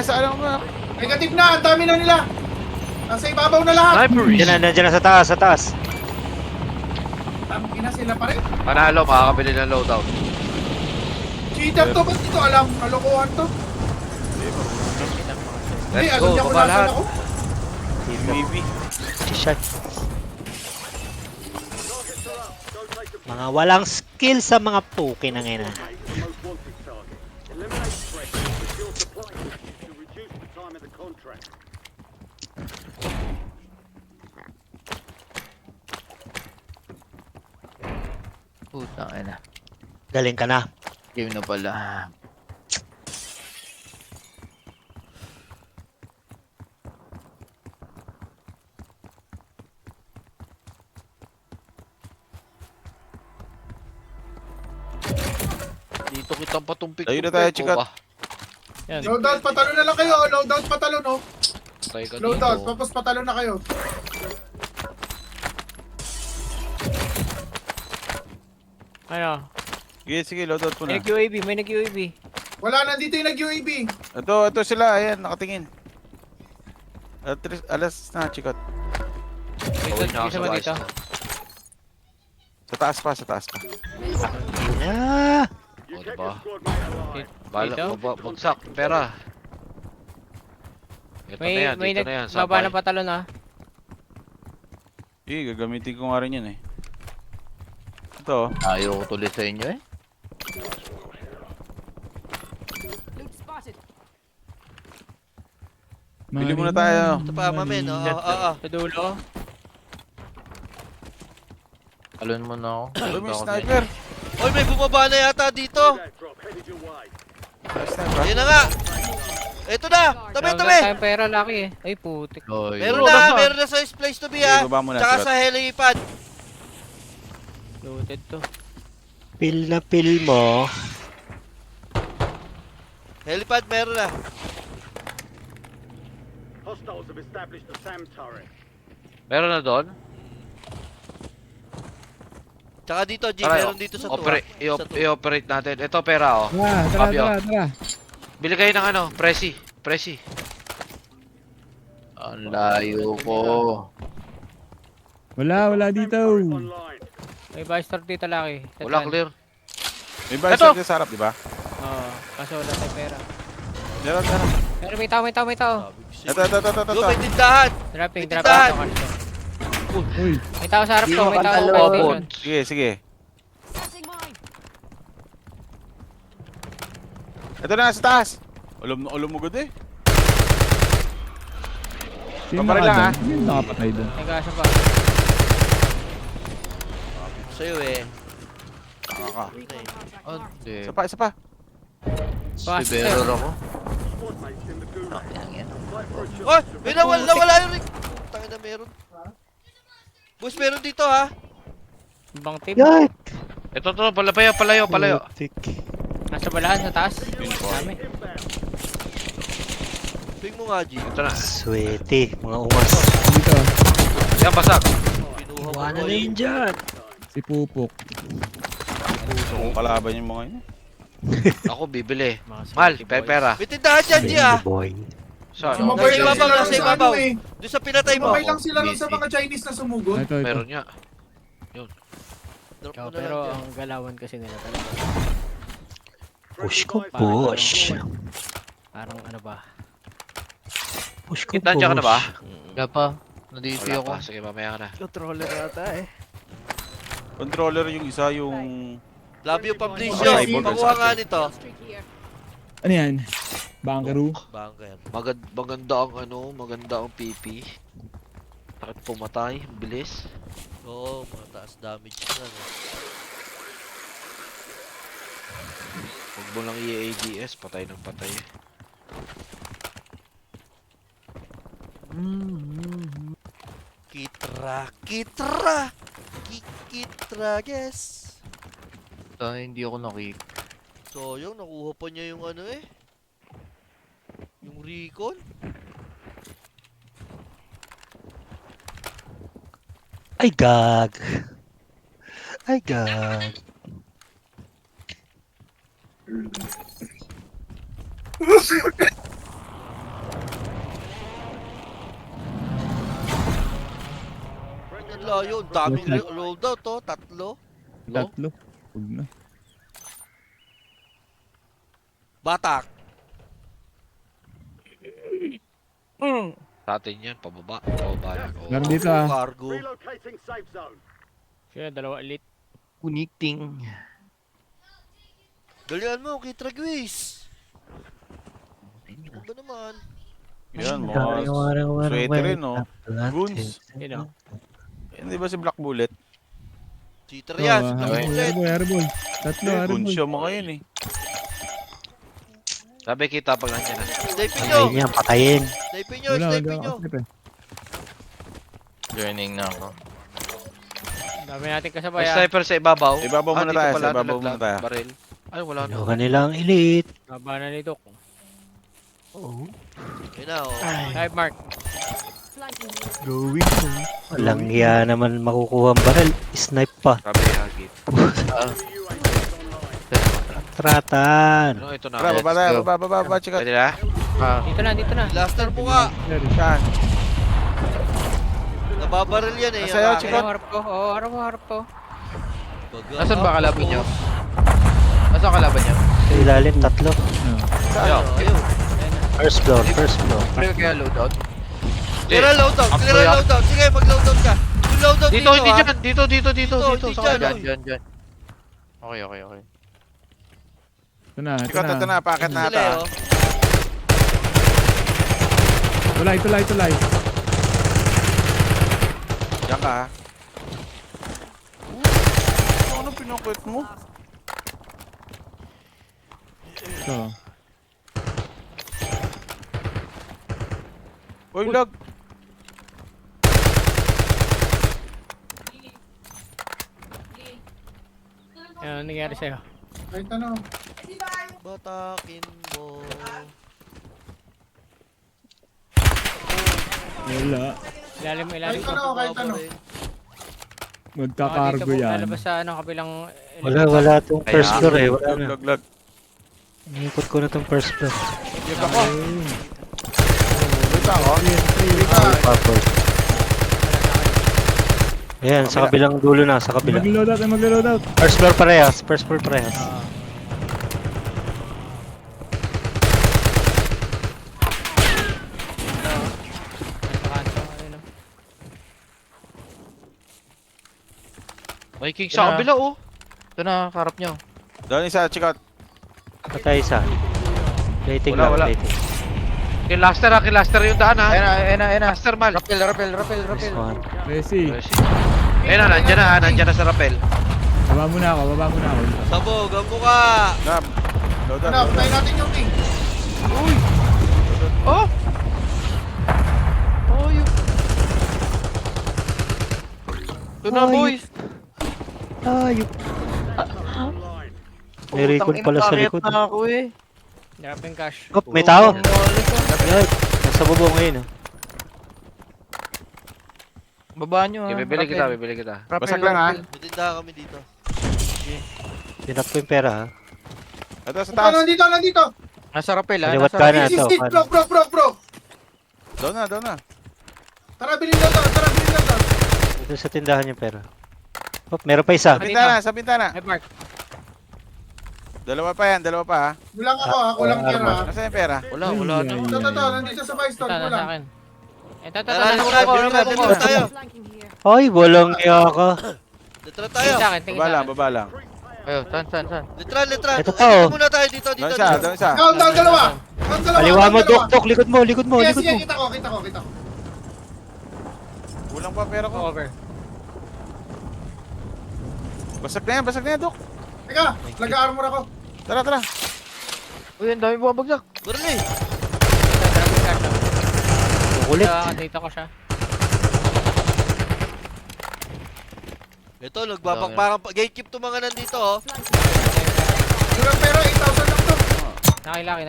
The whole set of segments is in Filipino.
sa ano mo. Negative na, ang dami na nila. Nasa ibabaw na lahat. Snipers! Nandiyan na sa taas, sa taas. Tangina sila pa rin. Panalo, makakabili ng loadout. Cheater to, ba't dito alam? Kalokohan to. Hindi, Let's alam go, niya kung baba nasan lahat. ako. UAV. Shot. Mga walang skill sa mga puki na ngayon. Putang ina. Galing ka na. Game na pala. Dito kitang patumpik. Tayo na tayo, chikat. Yan. Loadout, patalo na lang kayo. Loadout, patalo, no? Tayo ka Loadout, dito. tapos patalo na kayo. Ano? Sige, sige, loadout po May na. nag-UAV, may nag-UAV. Wala, nandito yung nag-UAV. Ito sila, ayan, nakatingin. Alas na, chikot. Gawin niya ako Isa sa ba vice dito? ko. Sa taas pa, sa taas pa. Ah, O, diba? Dito? Bala, bagsak, pera. Ito na yan, May dito na yan. nagbaba Sabay. ng patalon ah. Sige, gagamitin ko nga rin yan eh. Ito, Ayaw ko tuloy sa inyo eh. bili muna tayo. Ito pa, mamen. Oo. Sa dulo. Alon mo na ako. Uy, may Ako sniper. Oy, may bumaba na yata dito. May sniper. Yan na nga. Ito na. Tabi, Wala tabi. tayong pera, laki eh. Ay, putik. Oy, Meron na sa place to be ha. Okay, baba muna, Tsaka Chirot. sa helipad. Looted to. pil na pil mo. Helipad meron na. Meron na doon? Tsaka dito, G, Tara, meron dito sa tuwa. i-operate natin. Ito pera, oh. Fabio. Bili kayo ng ano, Presi. Presi. ang layo ko. Wala dito. May buy store dito, laki. Wala, clear. May bicep din sa harap, di ba? Oo, kaso wala tayong pera. Meron. Pero may tao. Ito. Yo, may tindahan. Dropping May ito. tindahan. Uy, May tao sa harap Di ko, may tao sa makatalo. station. Sige. Ito na, sa taas. Ulom mo good eh. sino Paparil lang, ha? Sino nakapatay doon? May gasa pa. Sa'yo eh. Kaka. Hindi. Isa pa. Fast Sibero ako. Akin lang yan. Oy, may nawala yung ring. Tangin na meron. Boss, meron dito ha. Ibang team. Yak! Ito, palayo. Putik. Nasa balahan, sa taas. Dami. Ping mo nga, G. Ito na. Swerte, mga umas. Dito, Yan, basag. Pinuha mo Iwanan ko na yun dyan. si Pupok. Gusto kong kalaban yung mga yun. Ako, bibili. Mga Mal, salty boys. pera. May tindahan dyan, G ha. Boy. Saan? Sumabay Nasa lang ibabaw, sila nasa ron sa ibabaw. ano eh. Doon sa pinatay mo. Sumabay lang sila ron sa mga Chinese na sumugod. Ito. Meron niya. Drop Ikaw, mo na pero lang dyan. ang galawan kasi nila talaga. Push ko push. Parang ano ba? Push ko Kita ka na ba? Wala pa. Nandito Wala ako. pa. Sige, mamaya ka na. Controller ata eh. Controller yung isa, yung... Love you, Fabricio. Okay, Pakuha nga nito. Ano yan? Bunkaroo? Bunker. Maganda ang PP. Takot pumatay, bilis. Oo, mataas damage na. No? Huwag mo lang i-ADS, patay ng patay. Kitra, yes. Hindi ako nakik. So, yung nakuha pa niya yung ano eh. Yung recon. Ay, gag. Ay, gag. layo. Ang daming loadout to. Tatlo. Tatlo. Huwag na. Batak. Sa atin yan, pababa. Pababa yan. Oh. Meron dito ah. Cargo. Siya, dalawa elite. Connecting. Dalian mo, kay Tragwis. Ano ba naman? Yan, mga sweater rin, no? Goons. Yun o. Yan, di ba si Black Bullet? Cheater yan. Oh, Black Bullet. Arbol. Tatlo, arbol. Goons yung mga yun eh. Sabi kita pag nandiyan na. Snipin nyo. Patayin niya, patayin. Snipin nyo, Wala, snipin wala. nyo. Snip eh. Joining na ako. Dami natin May kasabay ah. sniper sa ibabaw. Ibabaw muna dito tayo, pala, sa ibabaw nalaglag. muna tayo. Baril. Ay, wala na. Loka nilang elite. Baba na nito. Oh. Yun na, oh. Dive mark. Walang hiya naman makukuha ang baril. Snipe pa. Sabi hagit. Tratan. Ano, ito na. Tara, baba tayo, go. baba, chika. Pwede na? Dito na, dito na. Blaster mo nga. Saan? Nababaril yan eh. Nasa'yo, ang chika. akin. Harap ko. Oo, harap ko. Baga. Nasaan ba kalaban nyo? Nasaan kalaban nyo? Sa ilalim, tatlo. Ayun, ayun. First floor, first floor. Pre kaya loadout? Clear ang loadout, clear ang loadout. Sige, mag-loadout ka. Yung loadout Dito, hindi ha. dyan. Dito, dito, dito, Dito, dito. hindi Sa dyan. kanya. Dyan. Okay. Ito na, ito Chika, ito na, packet na Sila ata. eh, oh. Tulay. Diyan ka ha. Ano pinukwit mo? Ito. Uy, lag. Ano nangyari sa'yo? Kahit ano. Batakin mo. Wala. Ilalim, ilalim. Kahit ano, kahit ano. Magkakargo yan. Lalabas sa ano, kabilang... Wala tong first floor eh. Wala na. Lag. Inikot ko na tong first floor. Dito ako. Dito ako. Purple. Ayan, sa kabilang dulo na, sa kabila. Mag-load out. First floor parehas, first floor parehas. May king sa kabila, oh. Ito na, karap nyo. Doon isa, chika. Patay isa. Plating Wala, lang, wala. plating. Kilaster ha, kilaster yung daan ha. Ayan na. Kilaster mal. Rappel. Nice one. Resi. Ayun na, nandyan na sa rappel. Baba muna ako. Sabog, ang mukha. Grab. Load Ano, up. patayin natin yung king. Oh, yun. Ito na, boys. Ayup. May recon pala sa likod. Na ako eh. Dropping cash. Oh, may tao. Oh, Yan. Nasa bubong ngayon. baba nyo Okay, ha. bibili kita. Rappel, Basag lang, ha? rappel. May tindahan kami dito. Tinap ko yung pera ha. Ito sa taas. Nandito. Nasa rappel ha. Kaliwat Nasa ka rappel. na ito. Bro. Doon na. Tara, bilhin na to. Ito sa tindahan yung pera. Oh, meron pa isa. Sa bintana. Dive mark. Dalawa pa ha. Kulang ako ha, kulang pera ha. Nasaan yung pera? Wala na. Ito, nandito sa buy store, Ito, nasa kulang. akin. Ito, Tara, nasa dito tayo. Ay, walang iya ka. Litra tayo. Tingin sa akin, tingin sa akin. Baba lang. Ayo, saan? Litra. Ito pa, oh. Dito muna tayo, dito. Doon isa. Down, dalawa. Kaliwa mo, Dok. Likod mo. Sige, kita ko. Kulang pa pera ko. Over. Basag na yan, Dok. Teka, nag-armor ako. Tara. Uy, ang dami bumabagsak. Barley. Dropping cash. Ulit. Dito ko siya. Ito, nagbabakbakan pa. Gatekeep to mga nandito, oh. Kulang pera, 8,000 lang to. Nakilaki.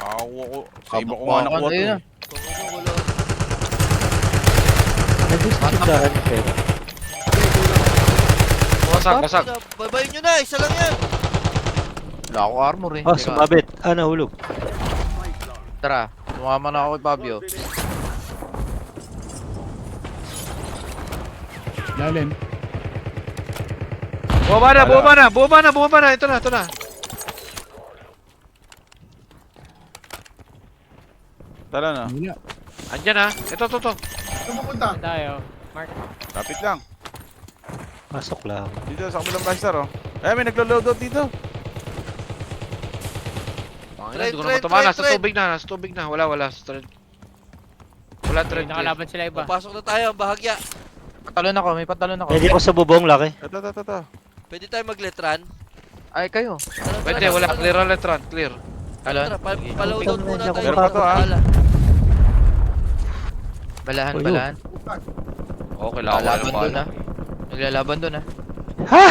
Awa ko. Sa iba ko nga nakuha to. Ayun na. Kung ano, wala. Nandun sa tindahan yung pera. Basag. Babayin nyo na, isa lang yan. Wala ako armor eh. Oh, Teka. sumabit. Nahulog. Tara, sumama na ako kay Fabio. Lalim. Bumaba na. Ito na. Tara na. Wala. Andyan na. Ito. Saan pupunta? Tayo. Mark. Kapit lang. Pasok lang. Dito sa kabilang blaster oh. Eh, may naglo-loadout dito. Hindi ko na matama. Nasa tubig na. Wala. Wala trend. Nakalaban sila iba. Papasok na tayo, ang bahagya. Patalon ako, may patalon ako. Pwede ako sa bubong, laki. Ito. Pwede tayo magletran. Ay, kayo. Pwede, wala. Clear ang letran. Clear. Talon. Tara, paloadot muna tayo. Meron pa to, ah. Bahala. Balahan. Okay, lang. Naglalaban doon ah. Naglalaban doon ah. Ha!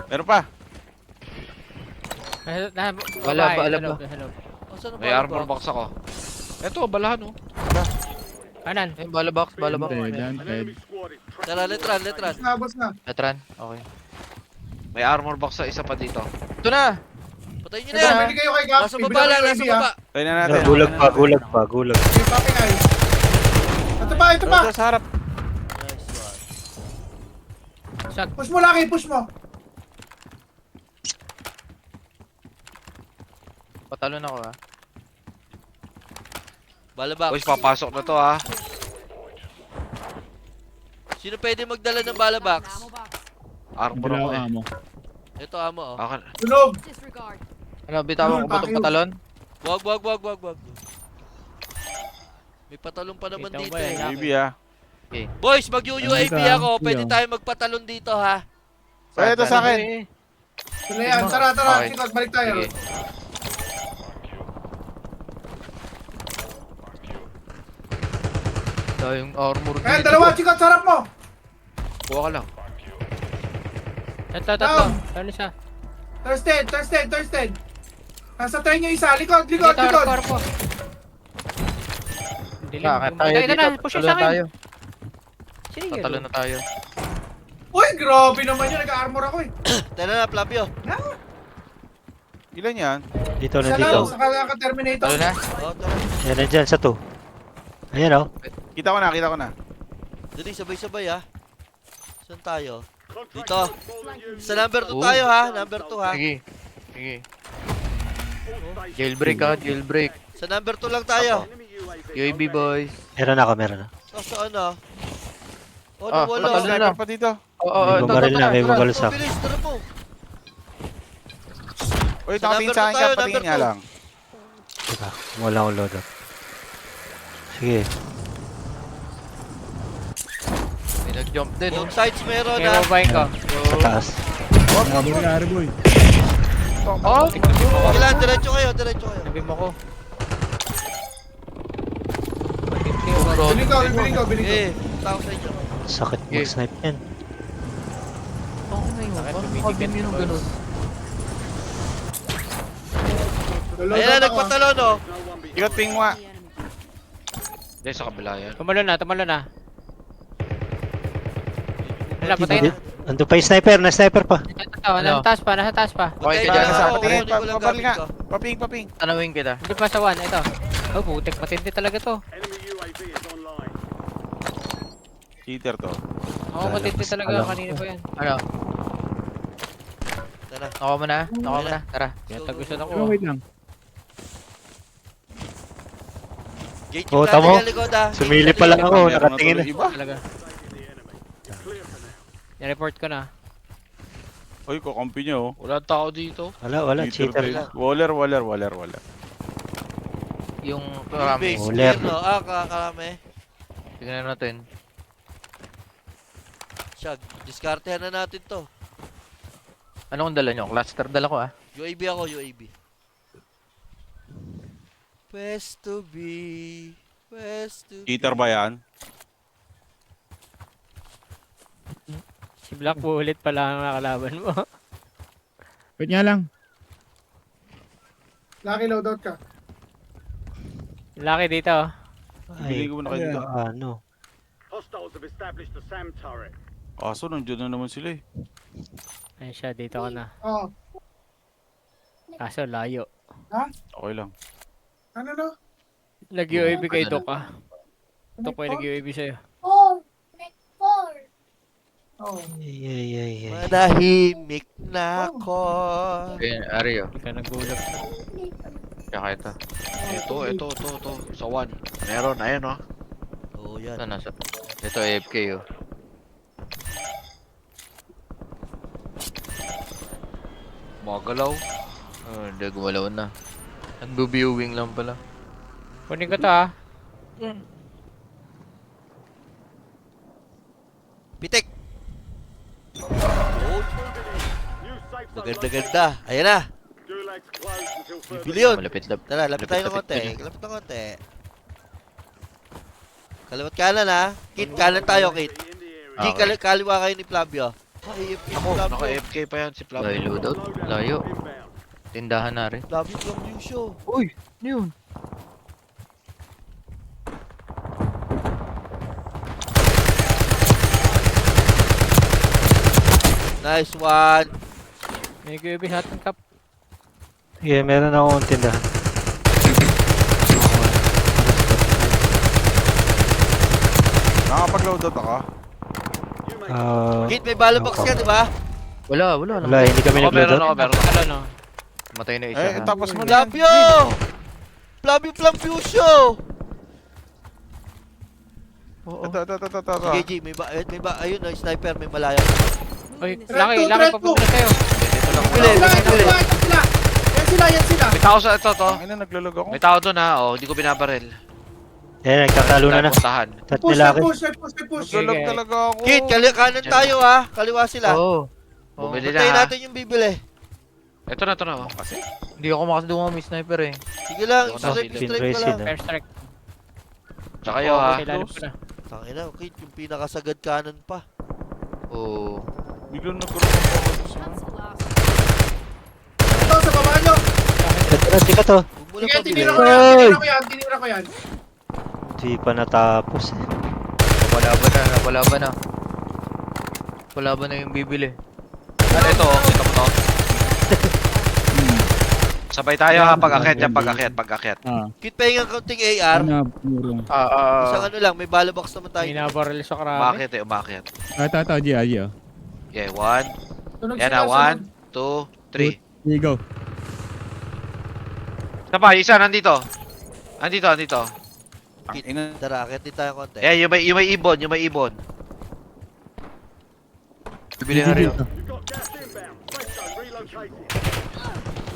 Meron pa. Wala ba, alam ba? Hello. Oh, saan ang May bala armor box? box ako. Ito, balahan oh. Kanan. Ay, bala box. Dead. Tara, letran. Nabos na. Latran. Okay. May armor box sa isa pa dito. Ito na! Patayin nyo na yan. Bili kayo kay Gap. Nasa baba lang, nasa baba. Tayo na natin. Gulag pa. May popping eyes. Ito pa. Ito sa harap. Shot. Push mo, Lucky. Push mo. Patalon ako ah. Bala box. Boys, papasok na to ah. Sino pwede magdala ng bala box? Armor Dala ako ko eh. amo. Ito, amo, oh. Akin. Tunog. Ano, bitawan ko ba itong patalon? Wag. May patalon pa naman Kita mo dito ba yan? eh. Baby ah. Boys, mag-UAV Ano ito, ako. Pwede Iyo? tayo magpatalon dito, ha? Ito sa akin. Tuloy yan. Tara. Okay. Chikot, balik tayo. Sige. Ito yung armor Kaya dito. dalawa, Chikot. Sarap mo. Kuha ka lang. Tatlo. Down. Ano siya? Thursday. Nasa train yung isa. Likod. Arko. Dilim. Bakit tayo Ito dito? na, push Patalon sa akin. tayo. Sino yun? Patalon na tayo. Uy, grabe naman yun. Nag-armor ako eh. Tara na, Flavio. Ilan yan? Dito na Isa dito. lang. Saka Terminator. Patalon na? Oh, tara. Yan na dyan sa 2. Ayan oh. Kita ko na. Dali, sabay-sabay, ha? Saan tayo? Dito. Sa number 2 Oh. tayo, ha? Number 2, ha? Sige. Jailbreak ah, jailbreak. Sa number 2 lang tayo. UAV boys. Meron na. Oh, saan, ha? Oh, Ah, nawala. patalon na. Sniper pa dito. Oo, May bumaril na, may bumaril Oh, sa. bilis, tara po. Uy, Sa nakatingin number sa akin two tayo, ka. Patingin number nga two. lang. Teka, wala akong load up. Sige. May nag-jump din. Both sides meron, May ha? mobile ko. Sa taas. Nabot ka, Arboy. Oh! Kailan, diretso kayo. Sabi mo ko. Bili ko. Eh, tao sa inyo. Sakit Okay. mag-snipe yan. Oo na yun. Parang makabim yun ang ganun. Ayan na, nagpatalon, oh. Ikot ping mo. Hindi, sa kabila yan. Tumalo na. Wala, patay na. Ando pa yung sniper, na-sniper pa. Nasa taas pa. Okay, Pagkain dyan na sa ako, Patingin, kukunin ko lang pabaril gamit nga. ko. Paping. Tanawin kita. Hindi pa sa 1, ito. Oh, putik, matindi talaga to. Cheater to. Oo, matindi talaga. Alam ko. Kanina pa yan. Ano? Tara. Nako mo na? Tara. Yan, tagusan ako. Oh, wait lang. Gate Oh, yung tamo. natin likod, ha? Sumili pa lang ako, Meron na nakatingin na. tuloy iba. Talaga. Ni-report ko na. Uy, kukumpi nyo. Wala tao dito. Wala, cheater. din. Waller. Yung Base, karami. Uler. clear, no? Ah, karami. Tingnan natin. Shag, diskartehan na natin to. Ano kung dala nyo? Cluster dala ko ah. UAV ako, UAV. West to be. Cheater ba yan? Si Black Bullet pala ang nakalaban mo. Wait nga lang. Lucky loadout ka. Laki dito. Bili ko na kayo dito. Ano? Kaso nandiyan na naman sila eh. Ayun siya, dito ka na. Oh. Kaso layo. Okay lang. Ano no? Nag-UAV kay Doc ah. Doc may nag-UAV sa'yo. Oh. Ay. Manahimik na ako. Ayun, Ario. Hindi ka nagulat. Tsaka ito. Ito. Sa 1. Meron, ayun oh. Oo, yan. Ito, nasa. Ito, AFK oh. Magalaw. Oh, hindi gumalaw na. Nagbo-viewing lang pala. Kunin ko to ah. Pitik! Oh. Maganda-ganda. Ayan na. Bibili yun. Malapit-lapit. Tara, lapit tayo ng konti. Lapit ng konti. Kaliwat kanan ha. Kit, kanan tayo, Kit. G, kaliwa kayo ni Flavio. AFK Ako, Flavio. naka-AFK pa yan si Flavio. Layo loadout. Layo. Tindahan na rin. Flavio from new show. Uy! Ano yun? Nice one. May QB sa ating cup. Yeah, meron akong tindahan. Nakapag-loadout ako. Kit, may bala box ka, di ba? Wala Wala, hindi kami Ako, meron nag-loadout. ako, meron ako. Ano no? Matay na isa. Eh, tapos mo na. Flavio! Flavio Flavio show! Ito. Sige, G, may ba, ayun, no, sniper, may malayo. Oy, Threat laki, two, laki threat papunta na sa'yo. Dito lang. Bili, Sila, bili. yan sila. May tao sa ito, to. Ang ina, naglalog ako. May tao doon ha. Oh, hindi ko binabaril. Eh, nagtatalo na. Puntahan. Tat Push, nila push. Naglalog Sige. talaga ako. Kit, kanan tayo ha. Kaliwa sila. Oo. Bumili Puntayin na ha. natin yung bibili. Ito na. Oh. Hindi ako makasudungan may sniper eh. Sige lang, Ako na, strike Philip. ko Racing, lang. ah. Fair strike. Tsaka kayo ha. Kailangan ko na. Tangina, Kit, yung pinakasagad kanan pa. Oo. Biglang nagkaroon ng focus sa Ito, sa baba nyo. Hindi ka to. Huwag mo lang Sige, pabili. tinira ko yan. Hindi pa natapos eh. Napalaban na. Napalaban na yung bibili. Ano ito? Kita mo to? Sabay tayo ha. Pag-akyat yan. Pag-akyat. Kit, pahinga kaunting AR. Murong. Isang ano lang, may bala box naman tayo. Minabaril sa karami. Umakyat. Ito, G. Okay, 1. Tunog Yan sila, na, sunod. 1, 2, 3. Here you go. Isa pa, isa nandito. Andito. Ah, Kit, tara, akit din tayo konti. Eh, yung may ibon. Bibili na rin.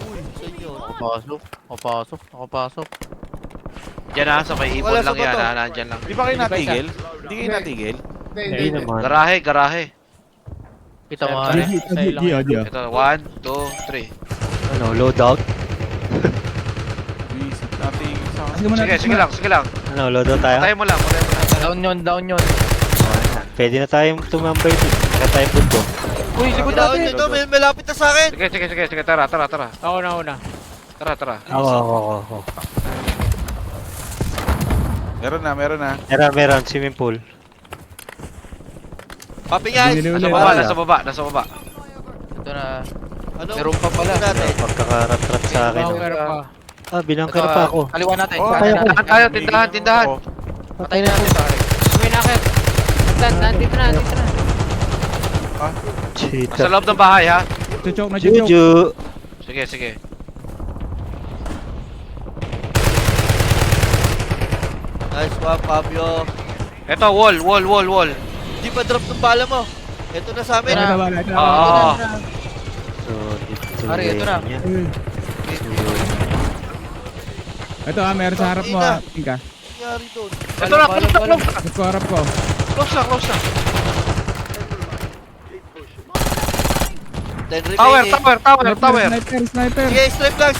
Uy, sa inyo. Nakapasok. Diyan ha, sa may ibon Wala lang sa yan bato. ha. Nandyan lang. Di ba kayo Hindi ba natigil? Hindi kayo natigil? Hindi. naman. Garahe. Kita mo Pare. G. Ito, 1, 2, 3. Ano, loadout? Visit natigil sa akin. Sige lang. Ano, loadout tayo? Patayin mo lang. Down yun. Pwede na tayong tumambay dito. Saka tayong punto. Uy, likod Ginaon natin! nyo to, may lapit na sa akin. Sige. Tara. Ako na. Tara. Ako. Meron na. Meron, swimming pool. Papi guys. Bumili ulit. Nasa baba. Ito na. Ano? Meron pa pala. Ano natin? Pagkakarat-rat sa akin. Bunker pa. Binangker pa ako. Kaliwa natin. Oh, Patay ako. Tayo, tindahan. Patay na natin pare. May nakit. Nandito na. Sa Cheater. loob ng bahay ha. Choke. Juju. Sige. Nice one, Fabio. Ito, wall. Hindi pa drop ng bala mo. Ito na sa amin. Oo. Pare, ito na. Ito meron sa harap mo Tingka. Nangyari doon. Ito na, close. Harap ko, harap ko. Close na. Then remaining. Tower. Sniper. Sige, strike lang.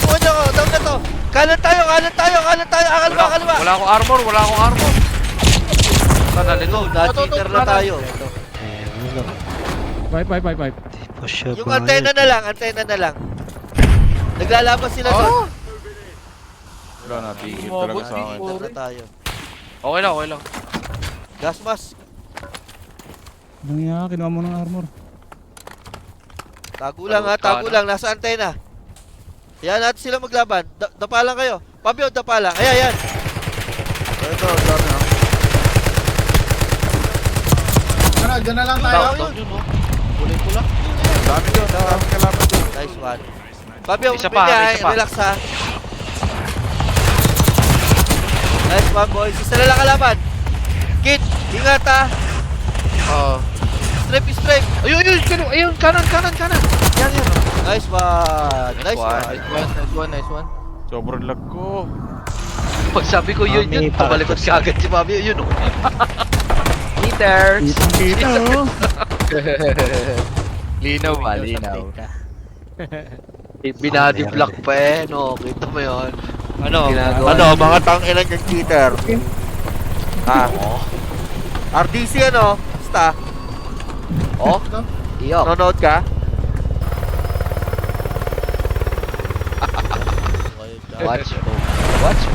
Tuwan nyo ko. Down na to. Kanan tayo. Kaliwa. Wala akong armor. Sana nito. Na-cheater na tayo. Pipe. Yung antena na lang. Naglalaban sila doon. Wala natigil talaga sa akin. Cheater na tayo. Okay lang. Gas mask. Nangyaya, kinuha mo ng armor. Tago lang. Nasa antena. Ayan natin sila maglaban. Dapa lang kayo. Fabio, dapa lang. Ayan. Ito, dami ha. Tara. dyan na lang tayo. Down yun, oh. Kulay pula. Dami yun, dami kalaban yun. Nice one. Fabio, Isa pa, Bibi, isa pa. relax ha. Nice one, boys. Isa na lang kalaban. Kit, ingat ha. Oo. Strip. Ayun, ayun, kanan. Yan. Nice one. Nice one. one. Nice one. Sobrang lag ko. Pag sabi ko yun, Mami, tumalikot ka agad si Fabio, yun oh. Meters! Kita oh. Linaw ba, Windows linaw. update ka. Binady block pa eh, no? Kita mo yun. Ano? Ginagawa Ano? niya. Mga tang-ilan yung cheater. Ah. RDC ano? Basta. Oh? Iyok. Nanonood ka? Watch.